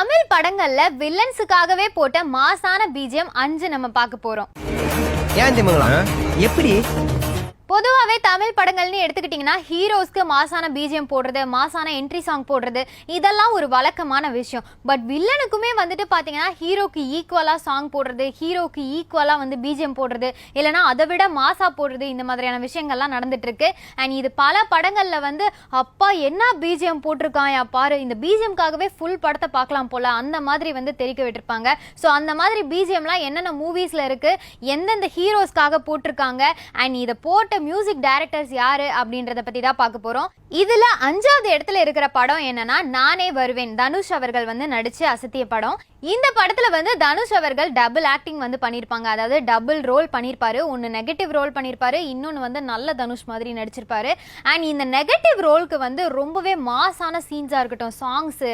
தமிழ் படங்கள்ல வில்லன்ஸுக்காகவே போட்ட மாசான பிஜிஎம் 5 நம்ம பார்க்க போறோம். ஏன் தெரியுமா எப்படி பொதுவாகவே தமிழ் படங்கள்னு எடுத்துக்கிட்டிங்கன்னா ஹீரோஸ்க்கு மாசான பிஜிஎம் போடுறது, மாசான என்ட்ரி சாங் போடுறது, இதெல்லாம் ஒரு வழக்கமான விஷயம். பட் வில்லனுக்குமே வந்துட்டு பார்த்தீங்கன்னா ஹீரோக்கு ஈக்குவலாக சாங் போடுறது, ஹீரோக்கு ஈக்குவலாக வந்து பிஜிஎம் போடுறது, இல்லைனா அதை விட மாசா போடுறது, இந்த மாதிரியான விஷயங்கள்லாம் நடந்துட்டு இருக்கு. அண்ட் இது பல படங்களில் வந்து அப்பா என்ன பிஜிஎம் போட்டிருக்கான் பாரு, இந்த பிஜிஎம்காகவே ஃபுல் படத்தை பார்க்கலாம் போல, அந்த மாதிரி வந்து தெரிவிக்க விட்டுருப்பாங்க. ஸோ அந்த மாதிரி பிஜிஎம்லாம் என்னென்ன மூவிஸில் இருக்குது, எந்தெந்த ஹீரோஸ்க்காக போட்டிருக்காங்க, அண்ட் இதை போட்ட மியூசிக் டைரக்டர்ஸ் யாரு அப்படின்றத பத்தி தான் பார்க்க போறோம். இதுல 5வது இடத்துல இருக்கிற படம் என்னன்னா நானே வருவேன். தனுஷ் அவர்கள் வந்து நடிச்சு அசத்திய படம். இந்த படத்துல வந்து தனுஷ் அவர்கள் டபுள் ஆக்டிங் வந்து பண்ணிருப்பாங்க. அதாவது டபுள் ரோல் பண்ணிருப்பாரு. ஒன்னு நெகட்டிவ் ரோல் பண்ணிருப்பாரு, இன்னொன்னு வந்து நல்ல தனுஷ் மாதிரி நடிச்சிருப்பாரு. அண்ட் இந்த நெகட்டிவ் ரோலுக்கு வந்து ரொம்பவே மாசான சீன்ஸா இருக்கட்டும், சாங்ஸ்,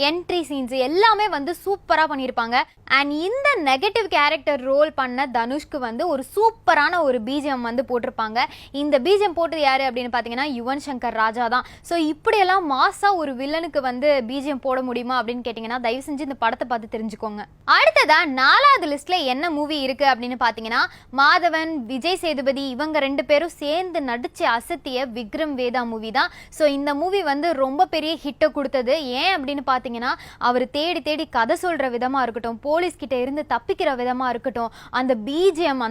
என்ட்ரி சீன்ஸ் எல்லாமே வந்து சூப்பரா பண்ணிருப்பாங்க. அண்ட் இந்த நெகட்டிவ் கேரக்டர் ரோல் பண்ண தனுஷ்க்கு வந்து ஒரு சூப்பரான ஒரு பிஜிஎம் வந்து போட்டிருப்பாங்க. இந்த பிஜிஎம் போட்டது யாரு அப்படின்னு பாத்தீங்கன்னா யுவன் சங்கர் ராஜா தான். ஸோ இப்படியெல்லாம் மாசா ஒரு வில்லனுக்கு வந்து பிஜிஎம் போட முடியுமா அப்படின்னு கேட்டீங்கன்னா தயவு செஞ்சு இந்த படத்தை பார்த்து தெரிஞ்சுக்கோங்க. அடுத்ததா 4வது லிஸ்ட்ல என்ன மூவி இருக்கு அப்படின்னு பாத்தீங்கன்னா மாதவன், விஜய் சேதுபதி இவங்க 2 பேரும் சேர்ந்து நடிச்சு அசத்திய விக்ரம் வேதா மூவி தான். ஸோ இந்த மூவி வந்து ரொம்ப பெரிய ஹிட்டை கொடுத்தது. ஏன் அப்படின்னு பாத்தீங்கன்னா அவர் தேடி தேடி கதை சொல்ற விதமா இருக்கட்டும், போலீஸ் கிட்ட இருந்து தப்பிக்கிற விதமா இருக்கட்டும், அந்த பிஜிஎம்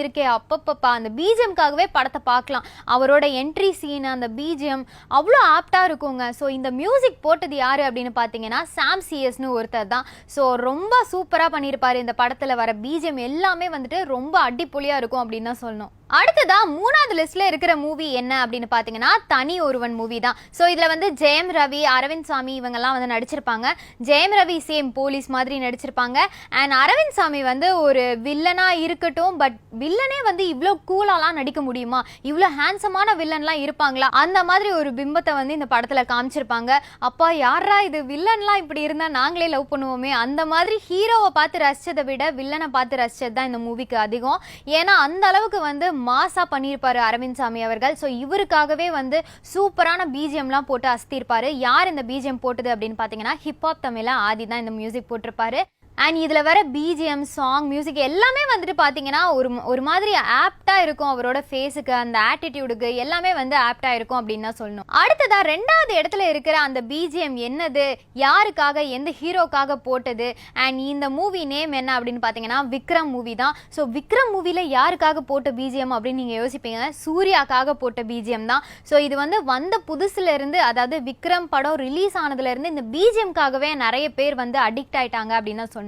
இருக்கே அப்பப்பப்பா, அந்த பிஜிஎம்காகவே படத்தை பார்க்கலாம். அவரோட என்ட்ரி சீன், அந்த பிஜிஎம் அவ்வளோ ஆப்டா இருக்குங்க. ஸோ இந்த மியூசிக் போட்டது யாரு அப்படின்னு பார்த்தீங்கன்னா சாம் சிஎஸ்னு ஒருத்தர் தான். ஸோ ரொம்ப சூப்பராக பண்ணியிருப்பாரு. இந்த படத்தில் வர பிஜிஎம் எல்லாமே வந்துட்டு ரொம்ப அடிப்பொலியா இருக்கும் அப்படின்னு தான் சொல்லணும். அடுத்ததா 3வது லிஸ்ட்ல இருக்கிற மூவி என்ன அப்படின்னு பாத்தீங்கன்னா தனி ஒருவன் மூவி தான். ஸோ இதுல வந்து ஜெயம் ரவி, அரவிந்த் சாமி இவங்கெல்லாம் வந்து நடிச்சிருப்பாங்க. ஜெயம் ரவி சேம் போலீஸ் மாதிரி நடிச்சிருப்பாங்க. அண்ட் அரவிந்த் சாமி வந்து ஒரு வில்லனா இருக்கட்டும், பட் வில்லனே வந்து இவ்வளோ கூலாலாம் நடிக்க முடியுமா, இவ்வளோ ஹேண்ட்ஸமான வில்லன்லாம் இருப்பாங்களா, அந்த மாதிரி ஒரு பிம்பத்தை வந்து இந்த படத்துல காமிச்சிருப்பாங்க. அப்பா யாரா இது, வில்லன்லாம் இப்படி இருந்தா நாங்களே லவ் பண்ணுவோமே, அந்த மாதிரி ஹீரோவை பார்த்து ரசிச்சதை விட வில்லனை பார்த்து ரசிச்சது தான் இந்த மூவிக்கு அதிகம். ஏன்னா அந்த அளவுக்கு வந்து மாசா பண்ணியிருப்பாரு அரவிந்த் சாமி அவர்கள். ஸோ இவருக்காகவே வந்து சூப்பரான பிஜிஎம்லாம் போட்டு அசத்திருப்பாரு. யார் இந்த பிஜிஎம் போட்டது அப்படின்னு பார்த்தீங்கன்னா ஹிப்ஹாப் தமிழா ஆதி தான் இந்த மியூசிக் போட்டிருப்பாரு. அண்ட் இதில் வர பிஜிஎம், சாங், மியூசிக் எல்லாமே வந்துட்டு பார்த்தீங்கன்னா ஒரு மாதிரி ஆப்டாக இருக்கும். அவரோட ஃபேஸுக்கு, அந்த ஆட்டிடியூடுக்கு எல்லாமே வந்து ஆப்டாக இருக்கும் அப்படின்னு தான் சொல்லணும். அடுத்ததாக 2வது இடத்துல இருக்கிற அந்த பிஜிஎம் என்னது, யாருக்காக, எந்த ஹீரோக்காக போட்டது, அண்ட் இந்த மூவி நேம் என்ன அப்படின்னு பார்த்தீங்கன்னா விக்ரம் மூவி தான். ஸோ விக்ரம் மூவியில் யாருக்காக போட்ட பிஜிஎம் அப்படின்னு நீங்கள் யோசிப்பீங்க. சூர்யாக்காக போட்ட பிஜிஎம் தான். ஸோ இது வந்து வந்த புதுசுல இருந்து, அதாவது விக்ரம் படம் ரிலீஸ் ஆனதுலேருந்து இந்த பிஜிஎம்காகவே நிறைய பேர் வந்து அடிக்ட் ஆயிட்டாங்க அப்படின்னு தான் சொன்னோம்.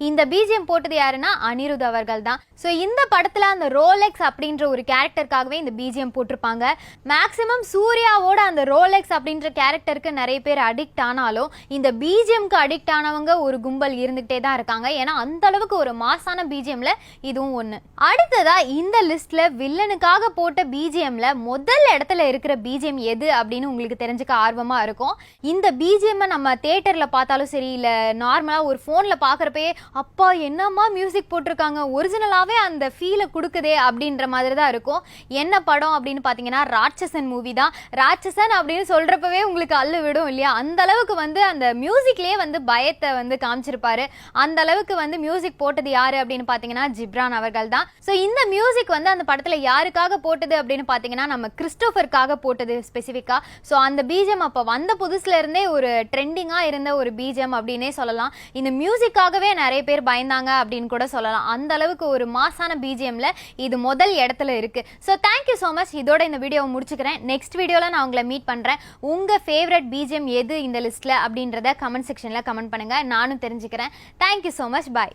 இந்த பிஜிஎம் போட்டது யாருன்னா அனிருத் அவர்கள் தான். ஸோ இந்த படத்துல அந்த ரோலெக்ஸ் அப்படின்ற ஒரு கேரக்டருக்காகவே இந்த பிஜிஎம் போட்டிருப்பாங்க. மேக்சிமம் சூர்யாவோட அந்த ரோலெக்ஸ் அப்படின்ற கேரக்டருக்கு நிறைய பேர் அடிக்ட் ஆனாலும் இந்த பிஜிஎம்க்கு அடிக்ட் ஆனவங்க ஒரு கும்பல் இருந்துகிட்டே தான் இருக்காங்க. ஏன்னா அந்த அளவுக்கு ஒரு மாசான பிஜிஎம்ல இதுவும் ஒன்று. அடுத்ததா இந்த லிஸ்ட்ல வில்லனுக்காக போட்ட பிஜிஎம்ல முதல் இடத்துல இருக்கிற பிஜிஎம் எது அப்படின்னு உங்களுக்கு தெரிஞ்சுக்க ஆர்வமா இருக்கும். இந்த பிஜிஎம் நம்ம தியேட்டர்ல பார்த்தாலும் சரி, இல்ல நார்மலா ஒரு போன்ல பார்க்கறப்பே அப்பா என்னம்மா மியூசிக் போட்டிருக்காங்க, ஒரிஜினலாவே அந்த ஃபீலை கொடுக்குதே அப்படின்ற மாதிரி தான் இருக்கும். என்ன படம் அப்படின்னு பார்த்தீங்கன்னா ராட்சசன் மூவி தான். ராட்சசன் அப்படின்னு சொல்றப்பவே உங்களுக்கு அல்லு விடும் இல்லையா, அந்த அளவுக்கு வந்து அந்த மியூசிக்லேயே வந்து பயத்தை வந்து காமிச்சிருப்பாரு. அந்த அளவுக்கு வந்து மியூசிக் போட்டது யாரு அப்படின்னு பார்த்தீங்கன்னா ஜிப்ரான் அவர்கள் தான். ஸோ இந்த மியூசிக் வந்து அந்த படத்தில் யாருக்காக போட்டது அப்படின்னு பார்த்தீங்கன்னா நம்ம கிறிஸ்டோஃபருக்காக போட்டது ஸ்பெசிஃபிக்கா. ஸோ அந்த பிஜிஎம் அப்போ வந்த புதுசுல இருந்தே ஒரு ட்ரெண்டிங்காக இருந்த ஒரு பிஜிஎம் அப்படின்னே சொல்லலாம். இந்த மியூசிக்காகவே நிறைய பேர் பயந்தாங்க அப்படின்னு கூட சொல்லலாம். அந்த அளவுக்கு ஒரு மாசான பிஜிஎம்ல இது முதல் இடத்துல இருக்கு. So thank you so much. இதோட இந்த வீடியோவை முடிச்சுக்கிறேன். நெக்ஸ்ட் வீடியோவில் நான் உங்களை மீட் பண்ணுறேன். உங்கள் ஃபேவரட் பிஜிஎம் எது இந்த லிஸ்ட்டில் அப்படின்றத கமெண்ட் செக்ஷனில் கமெண்ட் பண்ணுங்கள். நானும் தெரிஞ்சுக்கிறேன். Thank you so much. பாய்.